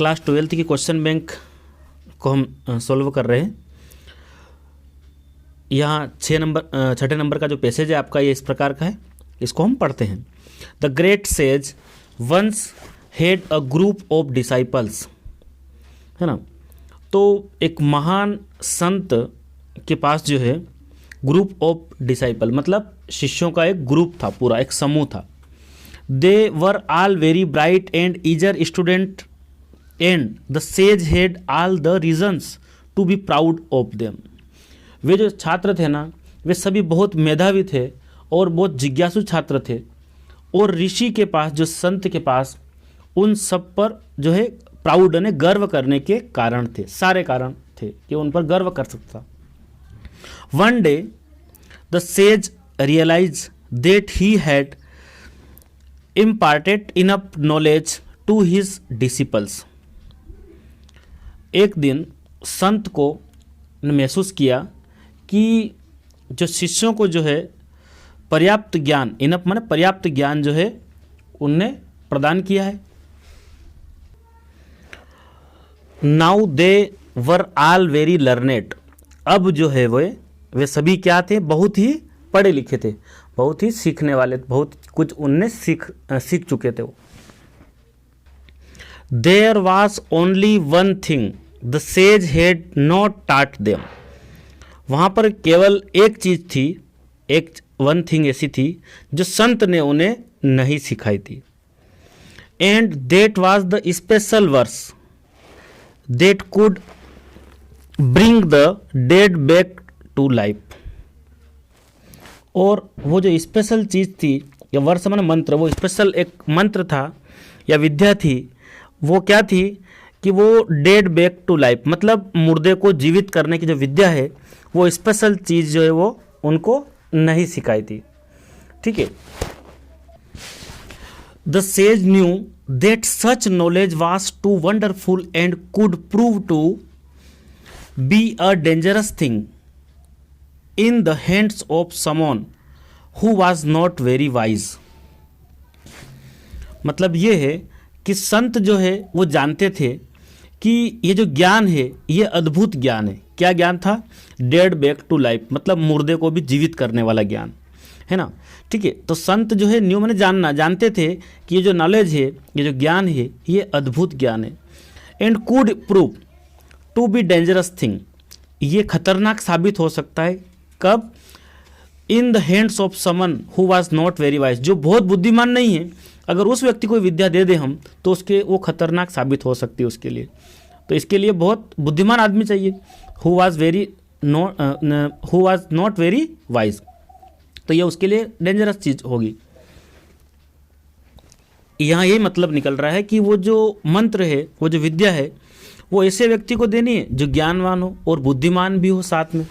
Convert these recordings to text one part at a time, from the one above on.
Class 12th की question bank को हम सॉल्व कर रहे हैं। यहाँ छठे नंबर का जो पैसेज है आपका ये इस प्रकार का है, इसको हम पढ़ते हैं। The great sage once had a group of disciples, है ना। तो एक महान संत के पास जो है ग्रुप ऑफ डिसाइपल मतलब शिष्यों का एक ग्रुप था, पूरा एक समूह था। They were all very bright and eager student and the sage had all the reasons to be proud of them. वे जो छात्र थे ना, वे सभी बहुत मेधावी थे और बहुत जिज्ञासु छात्र थे, और ऋषि के पास, जो संत के पास, उन सब पर जो है प्राउड यानी गर्व करने के कारण थे, सारे कारण थे कि उन पर गर्व कर सकता। One day the sage realize that he had imparted enough knowledge to his disciples। एक दिन संत को महसूस किया कि जो शिष्यों को जो है पर्याप्त ज्ञान, इनफ माने पर्याप्त ज्ञान जो है उनने प्रदान किया है। Now they were all very learned, अब जो है वे सभी क्या थे, बहुत ही पढ़े लिखे थे, बहुत ही सीखने वाले, बहुत कुछ उनने सीख चुके थे वो। There was only one thing the sage had not taught them, वहाँ पर केवल एक चीज थी, एक वन थिंग ऐसी थी जो संत ने उन्हें नहीं सिखाई थी। And that was the special verse that could bring the dead back to life. और वो जो स्पेशल चीज़ थी या वर्ष माने मंत्र, वो स्पेशल एक मंत्र था या विद्या थी, वो क्या थी कि वो डेड बैक टू लाइफ मतलब मुर्दे को जीवित करने की जो विद्या है, वो स्पेशल चीज़ जो है वो उनको नहीं सिखाई थी। ठीक है। The sage knew that such knowledge was too wonderful and could prove to be a dangerous thing in the hands of someone who was not very wise। मतलब ये है कि संत जो है वो जानते थे कि ये जो ज्ञान है ये अद्भुत ज्ञान है। क्या ज्ञान था? डेड बैक टू लाइफ मतलब मुर्दे को भी जीवित करने वाला ज्ञान है ना। ठीक है। तो संत जो है न्यू मैंने जानते थे कि ये जो नॉलेज है, ये जो ज्ञान है, ये अद्भुत ज्ञान है। And could prove to be dangerous thing, ये खतरनाक साबित हो सकता है। कब? In the hands of someone who was not very wise, जो बहुत बुद्धिमान नहीं है, अगर उस व्यक्ति को विद्या दे दे हम तो उसके वो खतरनाक साबित हो सकती है उसके लिए। तो इसके लिए बहुत बुद्धिमान आदमी चाहिए, who was not very wise, तो ये उसके लिए डेंजरस चीज होगी। यहाँ ये मतलब निकल रहा है कि वो जो मंत्र है, वो जो विद्या है, वो ऐसे व्यक्ति को देनी है जो ज्ञानवान हो और बुद्धिमान भी हो साथ में।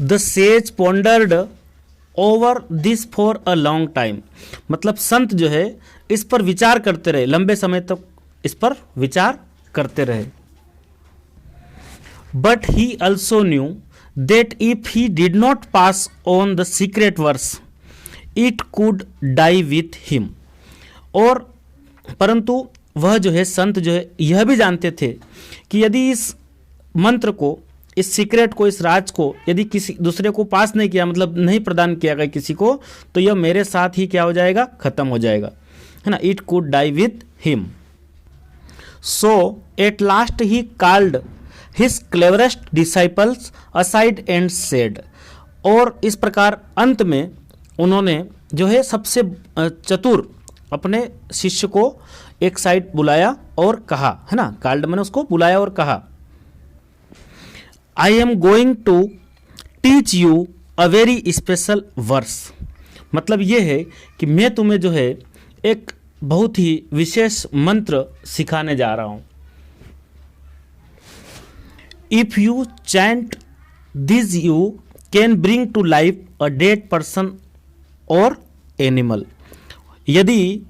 The sage pondered over this for a long time मतलब संत जो है इस पर विचार करते रहे, लंबे समय तक इस पर विचार करते रहे। But he also knew that if he did not pass on the secret verse it could die with him. और परंतु वह जो है संत जो है यह भी जानते थे कि यदि इस मंत्र को, इस सीक्रेट को, इस राज को यदि किसी दूसरे को पास नहीं किया, मतलब नहीं प्रदान किया गया किसी को, तो यह मेरे साथ ही क्या हो जाएगा, खत्म हो जाएगा, है ना। It could die with him. So at last he called his cleverest disciples aside and said. और इस प्रकार अंत में उन्होंने जो है सबसे चतुर अपने शिष्य को एक साइड बुलाया और कहा, है ना। कॉल्ड मैंने उसको बुलाया और कहा, I am going to teach you a very special verse. मतलब ये है कि मैं तुम्हें जो है एक बहुत ही विशेष मंत्र सिखाने जा रहा हूं। If you chant this you can bring to life a dead person और एनिमल। यदि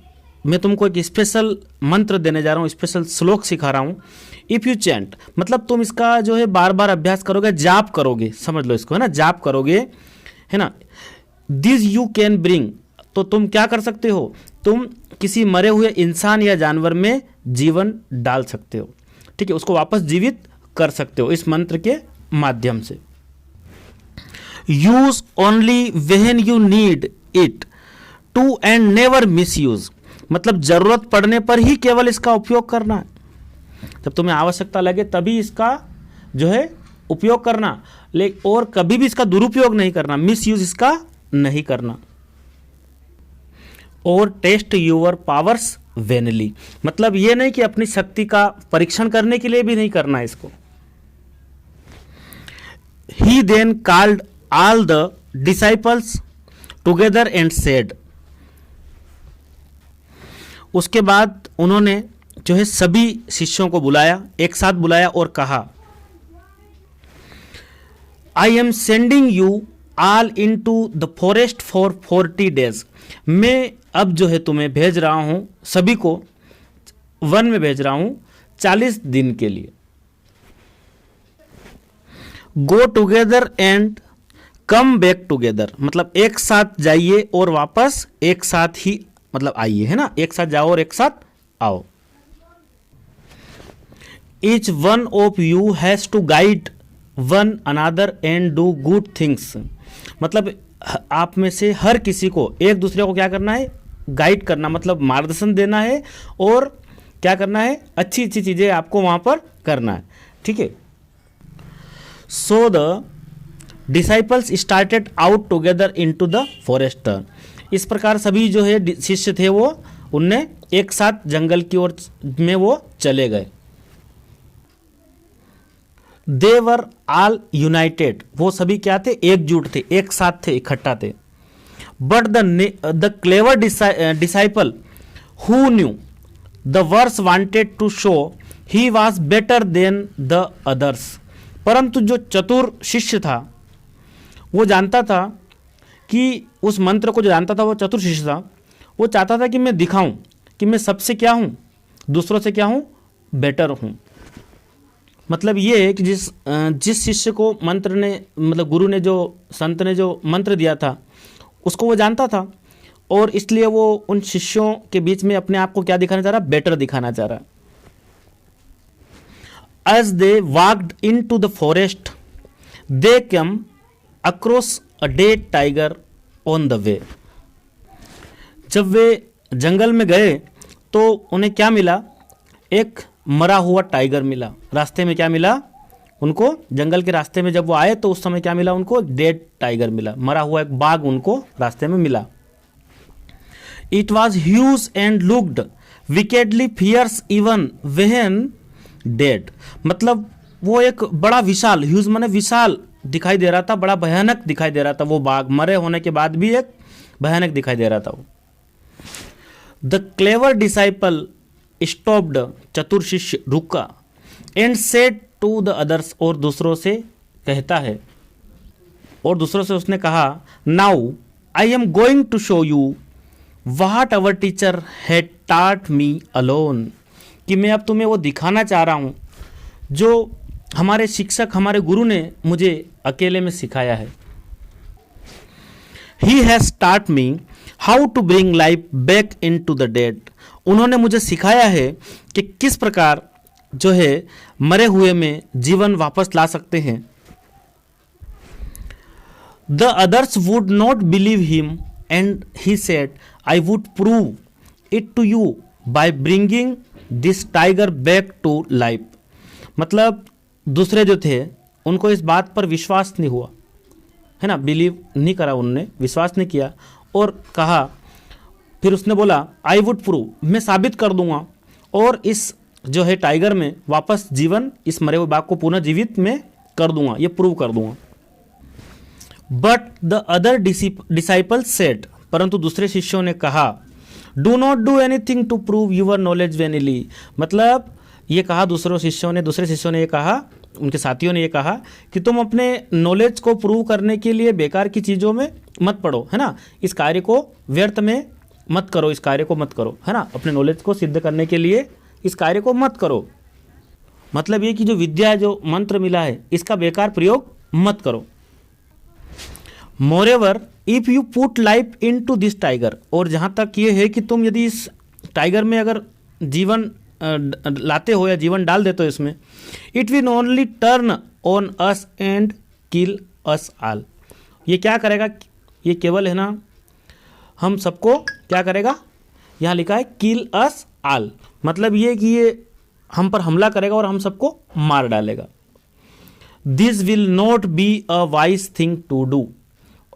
मैं तुमको एक स्पेशल मंत्र देने जा रहा हूँ, स्पेशल श्लोक सिखा रहा हूँ। इफ़ यू चैंट मतलब तुम इसका जो है बार बार अभ्यास करोगे, जाप करोगे, समझ लो इसको, है ना, जाप करोगे, है ना। दिस यू कैन ब्रिंग, तो तुम क्या कर सकते हो, तुम किसी मरे हुए इंसान या जानवर में जीवन डाल सकते हो, ठीक है, उसको वापस जीवित कर सकते हो इस मंत्र के माध्यम से। Use only when you need it to and never misuse, मतलब जरूरत पड़ने पर ही केवल इसका उपयोग करना है। जब तुम्हें आवश्यकता लगे तभी इसका जो है उपयोग करना, और कभी भी इसका दुरुपयोग नहीं करना, मिस यूज इसका नहीं करना। और टेस्ट यूर पावर्स वेनली, मतलब ये नहीं कि अपनी शक्ति का परीक्षण करने के लिए भी नहीं करना है इसको। He then called all the disciples together and said, उसके बाद उन्होंने जो है सभी शिष्यों को बुलाया, एक साथ बुलाया और कहा, I am sending you all into the forest for 40 days, मैं अब जो है तुम्हें भेज रहा हूं, सभी को वन में भेज रहा हूं 40 दिन के लिए। Go together and come back together, मतलब एक साथ जाइए और वापस एक साथ ही मतलब आइए, है ना, एक साथ जाओ और एक साथ आओ। Each one of you has to guide one another and do good things, मतलब आप में से हर किसी को एक दूसरे को क्या करना है, गाइड करना, मतलब मार्गदर्शन देना है, और क्या करना है, अच्छी अच्छी चीजें आपको वहां पर करना है, ठीक है। So the disciples started out together into the forest, इस प्रकार सभी जो है शिष्य थे वो उनने एक साथ जंगल की ओर में वो चले गए। दे वर ऑल यूनाइटेड, वो सभी क्या थे, एकजुट थे, एक साथ थे, इकट्ठा थे। But the clever disciple who knew the verse wanted to show he was better than the others, परंतु जो चतुर शिष्य था वो जानता था कि उस मंत्र को जो जानता था, वो चतुर शिष्य था, वो चाहता था कि मैं दिखाऊं कि मैं सबसे क्या हूं, दूसरों से क्या हूं, बेटर हूं। मतलब ये है कि जिस शिष्य को मंत्र ने, मतलब गुरु ने, जो संत ने जो मंत्र दिया था उसको वो जानता था, और इसलिए वो उन शिष्यों के बीच में अपने आप को क्या दिखाना चाह रहा, बेटर दिखाना चाह रहा। As they walked into the forest they came across a dead tiger on the way, जब वे जंगल में गए तो उन्हें क्या मिला, एक मरा हुआ टाइगर मिला। रास्ते में क्या मिला उनको, जंगल के रास्ते में जब वो आए तो उस समय क्या मिला उनको, डेड टाइगर मिला, मरा हुआ एक बाघ उनको रास्ते में मिला। It was huge and looked wickedly fierce even when dead, मतलब वो एक बड़ा विशाल, ह्यूज माने विशाल दिखाई दे रहा था, बड़ा भयानक दिखाई दे रहा था वो बाघ, मरे होने के बाद भी एक भयानक दिखाई दे रहा था वो। द क्लेवर डिसाइपल स्टॉप्ड, चतुर शिष्य रुका, and said to the others, और दूसरों से कहता है, और दूसरों से उसने कहा, now I am going to show you what our teacher had taught me alone, कि मैं अब तुम्हें वो दिखाना चाह रहा हूं जो हमारे शिक्षक, हमारे गुरु ने मुझे अकेले में सिखाया है। He has taught me how to bring life back into the dead, उन्होंने मुझे सिखाया है कि किस प्रकार जो है मरे हुए में जीवन वापस ला सकते हैं। The others would not believe him and he said, I would prove it to you by bringing this tiger back to life, मतलब दूसरे जो थे उनको इस बात पर विश्वास नहीं हुआ, है ना, बिलीव नहीं करा, उन्होंने विश्वास नहीं किया, और कहा, फिर उसने बोला, आई वुड प्रूव, मैं साबित कर दूंगा, और इस जो है टाइगर में वापस जीवन, इस मरे हुए बाघ को पुनः जीवित में कर दूंगा, ये प्रूव कर दूंगा। But the other disciple said, परंतु दूसरे शिष्यों ने कहा, do not do anything to prove your knowledge vainly, मतलब ये कहा दूसरे शिष्यों ने ये कहा, उनके साथियों ने ये कहा कि तुम अपने नॉलेज को प्रूव करने के लिए बेकार की चीज़ों में मत पड़ो, है ना, इस कार्य को व्यर्थ में मत करो, इस कार्य को मत करो, है ना, अपने नॉलेज को सिद्ध करने के लिए इस कार्य को मत करो। मतलब ये कि जो विद्या, जो मंत्र मिला है, इसका बेकार प्रयोग मत करो। Moreover if you put life into this tiger, और जहाँ तक ये है कि तुम यदि इस टाइगर में अगर जीवन लाते हो या जीवन डाल देते हो इसमें, it will only turn on us and kill us all. ये क्या करेगा, ये केवल है ना हम सबको क्या करेगा, यहाँ लिखा है किल अस ऑल, मतलब ये कि ये हम पर हमला करेगा और हम सबको मार डालेगा। This will not be a wise thing to do,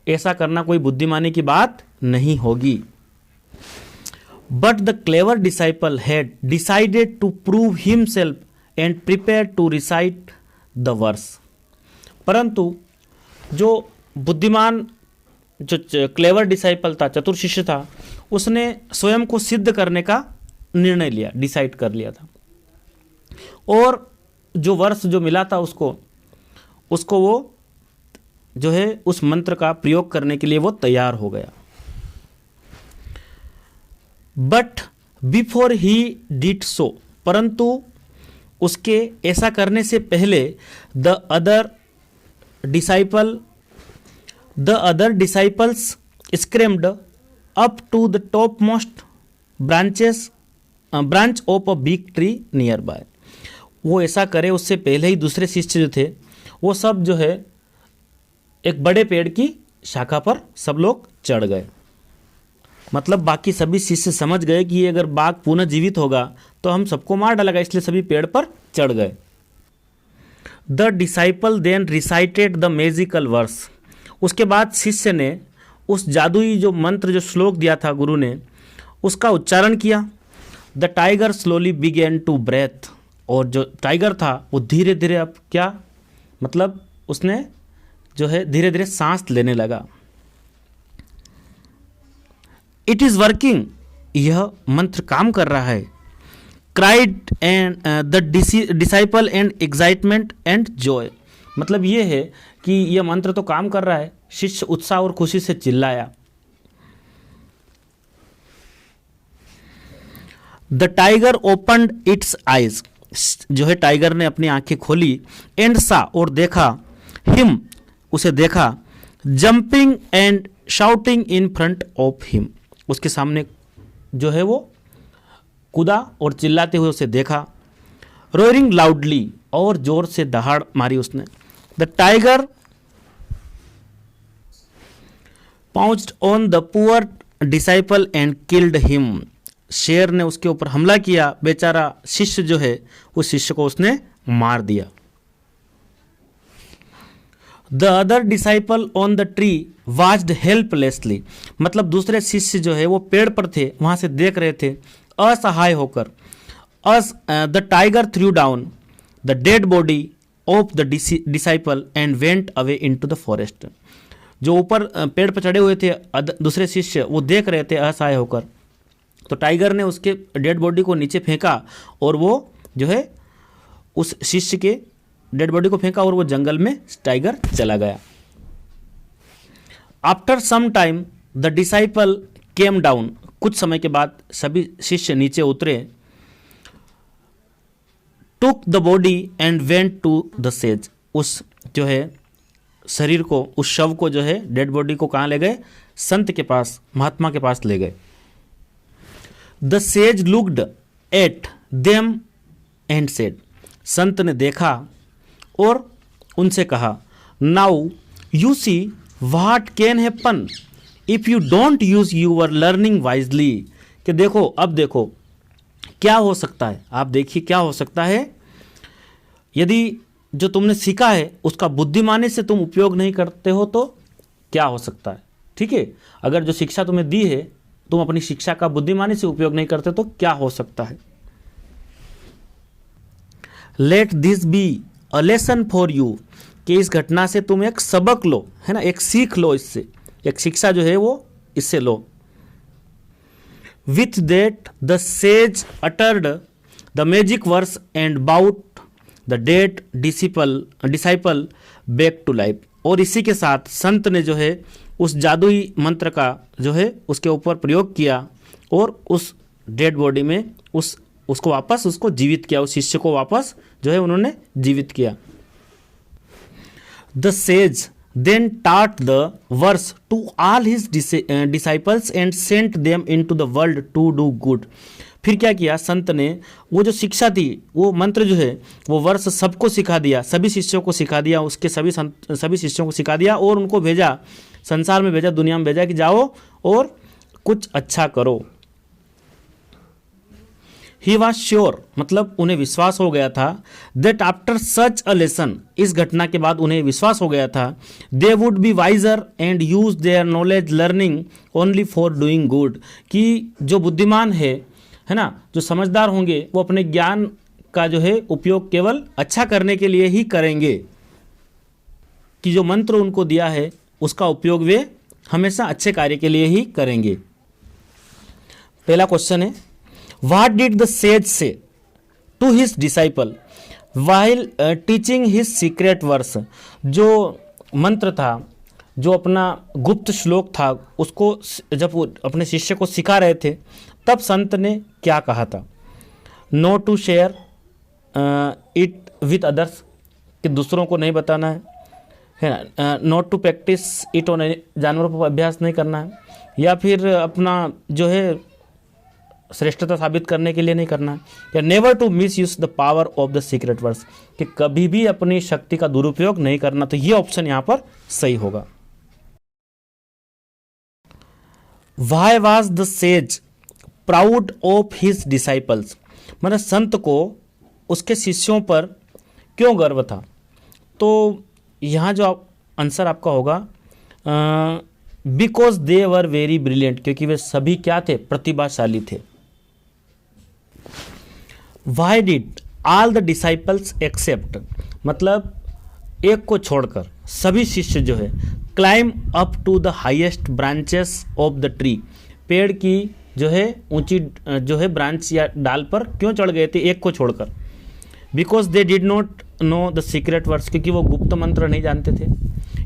ऐसा करना कोई बुद्धिमानी की बात नहीं होगी। But the clever disciple had decided to prove himself and prepare to recite the verse. परंतु जो बुद्धिमान जो क्लेवर डिसाइपल था, चतुर शिष्य था, उसने स्वयं को सिद्ध करने का निर्णय लिया, डिसाइड कर लिया था, और जो वर्ष जो मिला था उसको वो जो है उस मंत्र का प्रयोग करने के लिए वो तैयार हो गया। But before he did so, परंतु उसके ऐसा करने से पहले the other disciples scrambled up to the topmost branch of a big tree nearby. वो ऐसा करे उससे पहले ही दूसरे शिष्य जो थे वो सब जो है एक बड़े पेड़ की शाखा पर सब लोग चढ़ गए। मतलब बाकी सभी शिष्य समझ गए कि ये अगर बाघ पुनः जीवित होगा तो हम सबको मार डालेगा, इसलिए सभी पेड़ पर चढ़ गए। The disciple then recited the magical verse, उसके बाद शिष्य ने उस जादुई जो मंत्र जो श्लोक दिया था गुरु ने उसका उच्चारण किया। The tiger slowly began to breathe, और जो टाइगर था वो धीरे धीरे अब क्या मतलब उसने जो है धीरे धीरे सांस लेने लगा। इट इज वर्किंग, यह मंत्र काम कर रहा है। Cried and the disciple and excitement and Joy, मतलब ये है कि यह मंत्र तो काम कर रहा है। शिष्य उत्साह और खुशी से चिल्लाया। The tiger opened it's eyes, जो है टाइगर ने अपनी आंखें खोली। एंड सा, और देखा। हिम, उसे देखा। Jumping and shouting in front of him, उसके सामने जो है वो कूदा और चिल्लाते हुए उसे देखा। रोयरिंग लाउडली, और जोर से दहाड़ मारी उसने। The tiger pounced on the poor disciple and killed him, शेर ने उसके ऊपर हमला किया। बेचारा शिष्य जो है उस शिष्य को उसने मार दिया। The other disciple on the tree watched helplessly, मतलब दूसरे शिष्य जो है वो पेड़ पर थे, वहां से देख रहे थे असहाय होकर। The tiger through down the dead body of the disciple and went away into the forest, जो ऊपर पेड़ पर चढ़े हुए थे दूसरे शिष्य वो देख रहे थे असहाय होकर, तो टाइगर ने उसके डेड बॉडी को नीचे फेंका और वो जो है उस शिष्य के डेड बॉडी को फेंका और वो जंगल में टाइगर चला गया। After some time the disciple came down, कुछ समय के बाद सभी शिष्य नीचे उतरे। Took the body and went to the sage, उस जो है शरीर को, उस शव को जो है डेड बॉडी को कहाँ ले गए? संत के पास, महात्मा के पास ले गए। The sage looked at them and said, संत ने देखा और उनसे कहा, now you see what can happen if you don't use your learning wisely, कि देखो, अब देखो क्या हो सकता है, आप देखिए क्या हो सकता है यदि जो तुमने सीखा है उसका बुद्धिमानी से तुम उपयोग नहीं करते हो तो क्या हो सकता है। ठीक है, अगर जो शिक्षा तुम्हें दी है तुम अपनी शिक्षा का बुद्धिमानी से उपयोग नहीं करते तो क्या हो सकता है। Let this be a lesson for you, कि इस घटना से तुम एक सबक लो, है ना, एक सीख लो, इससे एक शिक्षा जो है वो इससे लो। With that the sage uttered the magic words and brought the dead disciple back to life, और इसी के साथ संत ने जो है उस जादुई मंत्र का जो है उसके ऊपर प्रयोग किया और उस डेड बॉडी में उसको वापस उसको जीवित किया, उस शिष्य को वापस जो है उन्होंने जीवित किया। The sage then taught the verse to all his disciples and sent them into the world to do good. फिर क्या किया संत ने, वो जो शिक्षा थी, वो मंत्र जो है वो वर्ष सबको सिखा दिया, सभी शिष्यों को सिखा दिया, उसके सभी शिष्यों को सिखा दिया और उनको भेजा, संसार में भेजा, दुनिया में भेजा कि जाओ और कुछ अच्छा करो. ही वॉज श्योर, मतलब उन्हें विश्वास हो गया था, that after such a lesson, इस घटना के बाद उन्हें विश्वास हो गया था, they would be wiser and use their knowledge learning only for doing good, कि जो बुद्धिमान है ना, जो समझदार होंगे वो अपने ज्ञान का जो है उपयोग केवल अच्छा करने के लिए ही करेंगे, कि जो मंत्र उनको दिया है उसका उपयोग वे हमेशा अच्छे कार्य के लिए ही करेंगे. पहला क्वेश्चन है, what did the sage say to his disciple while teaching his secret verse. जो मंत्र था, जो अपना गुप्त श्लोक था, उसको जब वो अपने शिष्य को सिखा रहे थे तब संत ने क्या कहा था. No to share it with others, कि दूसरों को नहीं बताना है ना. Not to practice it on, जानवरों पर अभ्यास नहीं करना है, या फिर अपना जो है श्रेष्ठता साबित करने के लिए नहीं करना है, या never to misuse the power of the secret words, कि कभी भी अपनी शक्ति का दुरुपयोग नहीं करना. तो ये ऑप्शन यहाँ पर सही होगा. Why was the sage proud of his disciples, मतलब संत को उसके शिष्यों पर क्यों गर्व था. तो यहाँ जो आंसर आपका होगा, because they were very brilliant, क्योंकि वे सभी क्या थे, प्रतिभाशाली थे. Why did all the disciples except, मतलब एक को छोड़कर सभी शिष्य जो है climb up to the highest branches of the tree, पेड़ की जो है ऊंची जो है ब्रांच या डाल पर क्यों चढ़ गए थे एक को छोड़कर. Because they did not know the secret words, क्योंकि वो गुप्त मंत्र नहीं जानते थे,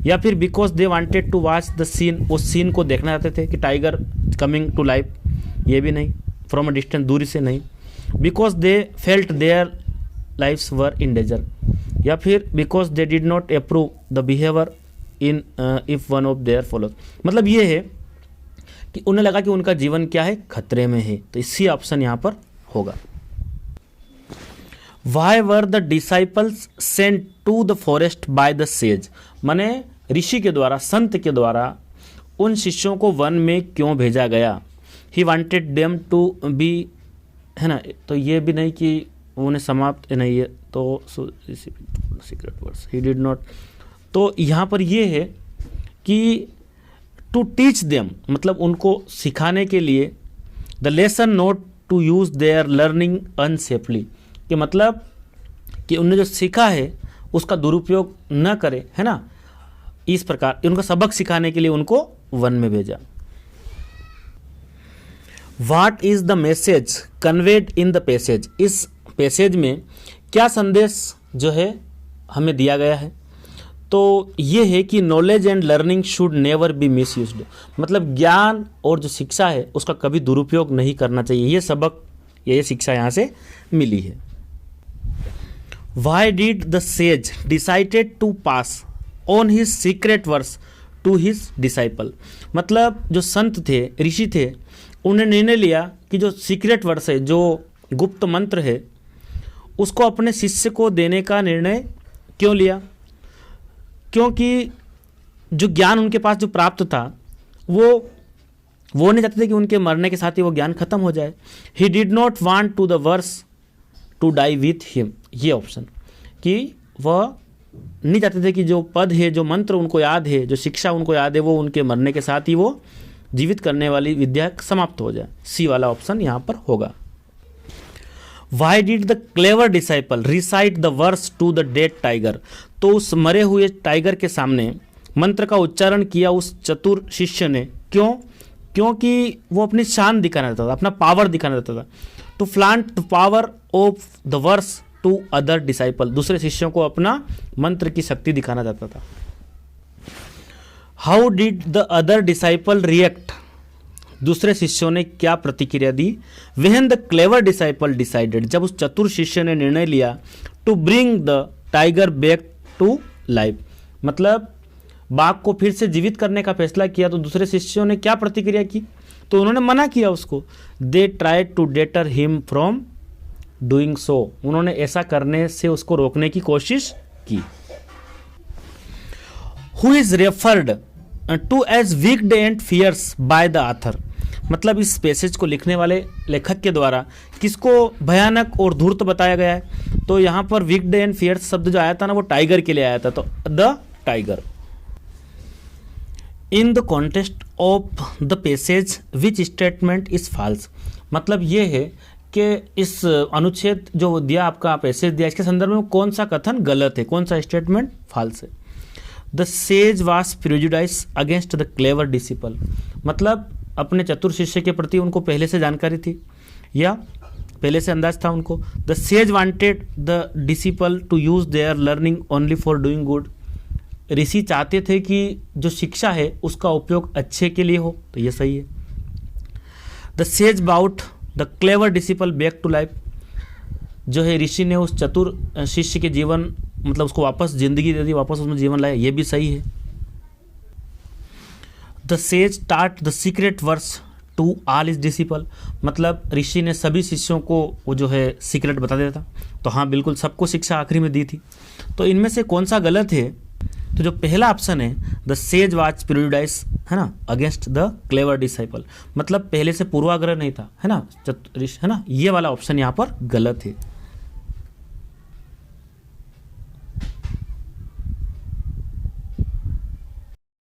या फिर because they wanted to watch the scene, उस सीन को देखना चाहते थे कि टाइगर कमिंग टू लाइफ, ये भी नहीं, फ्रॉम अ डिस्टेंस, दूरी से नहीं. Because they felt their lives were in danger, या फिर because they did not approve the behaviour in if one of their followers, मतलब ये है कि उन्हें लगा कि उनका जीवन क्या है, खतरे में है. तो इसी ऑप्शन यहाँ पर होगा. Why were the disciples sent to the forest by the sage, माने ऋषि के द्वारा, संत के द्वारा उन शिष्यों को वन में क्यों भेजा गया. He wanted them to be, है ना, तो ये भी नहीं कि उन्हें समाप्त नहीं है, तो secret words he did not. तो यहाँ पर ये है कि टू टीच देम, मतलब उनको सिखाने के लिए, the lesson not to use their learning unsafely, कि मतलब कि उन्हें जो सीखा है उसका दुरुपयोग न करे, है ना. इस प्रकार उनका सबक सिखाने के लिए उनको वन में भेजा. What is the message conveyed in the passage, इस पैसेज में क्या संदेश जो है हमें दिया गया है. तो ये है कि knowledge and learning should never be misused, मतलब ज्ञान और जो शिक्षा है उसका कभी दुरुपयोग नहीं करना चाहिए. ये सबक, ये शिक्षा यहाँ से मिली है. Why did the sage decided to pass on his secret verse to his disciple, मतलब जो संत थे, ऋषि थे, उन्हें निर्णय लिया कि जो सीक्रेट वर्स है, जो गुप्त मंत्र है, उसको अपने शिष्य को देने का निर्णय क्यों लिया. क्योंकि जो ज्ञान उनके पास जो प्राप्त था वो नहीं चाहते थे कि उनके मरने के साथ ही वो ज्ञान खत्म हो जाए. He did not want to the verse to die with him, ये ऑप्शन, कि वह नहीं चाहते थे कि जो पद है, जो मंत्र उनको याद है, जो शिक्षा उनको याद है, वो उनके मरने के साथ ही वो जीवित करने वाली विद्या समाप्त हो जाए. सी वाला ऑप्शन यहाँ पर होगा. Why did the clever disciple recite the verse to the dead tiger, तो उस मरे हुए टाइगर के सामने मंत्र का उच्चारण किया उस चतुर शिष्य ने. क्यों? क्योंकि वो अपनी शान दिखाना चाहता था, अपना पावर दिखाना चाहता था. To flaunt the power of the verse to other disciple, दूसरे शिष्यों को अपना मंत्र की शक्ति दिखाना चाहता था. How did the other disciple react, दूसरे शिष्यों ने क्या प्रतिक्रिया दी. When the clever disciple decided, जब उस चतुर शिष्य ने निर्णय लिया, to bring the tiger back to life, मतलब बाघ को फिर से जीवित करने का फैसला किया तो दूसरे शिष्यों ने क्या प्रतिक्रिया की? तो उन्होंने मना किया उसको। They tried to deter him from doing so, उन्होंने ऐसा करने से उसको रोकने की कोशिश की। Who is referred to as wicked and fierce by the author, मतलब इस पैसेज को लिखने वाले लेखक के द्वारा किसको भयानक और धूर्त बताया गया है? तो यहाँ पर वीक्ड एंड फियर्स शब्द जो आया था ना, वो टाइगर के लिए आया था, तो the tiger. In the context of the passage which statement is false, मतलब ये है कि इस अनुच्छेद जो दिया आपका पैसेज दिया, इसके संदर्भ में कौन सा कथन गलत है, कौन सा स्टेटमेंट फॉल्स है? The says was prejudice against the clever disciple, मतलब अपने चतुर शिष्य के प्रति उनको पहले से जानकारी थी या पहले से अंदाज था उनको। The sage wanted the disciple to use their learning only for doing good, ऋषि चाहते थे कि जो शिक्षा है उसका उपयोग अच्छे के लिए हो, तो ये सही है। The sage brought the clever disciple back to life, जो है ऋषि ने उस चतुर शिष्य के जीवन, मतलब उसको वापस जिंदगी दे दी, वापस उसमें जीवन लाया, ये भी सही है। The sage taught the secret verse to all his disciple, मतलब ऋषि ने सभी शिष्यों को वो जो है सीक्रेट बता दिया था, तो हाँ बिल्कुल सबको शिक्षा आखिरी में दी थी। तो इनमें से कौन सा गलत है? तो जो पहला ऑप्शन है द सेज वाज प्रेजुडाइज, है ना, अगेंस्ट द क्लेवर डिसाइपल, मतलब पहले से पूर्वाग्रह नहीं था, है ना, है ना, ये वाला ऑप्शन यहाँ पर गलत है।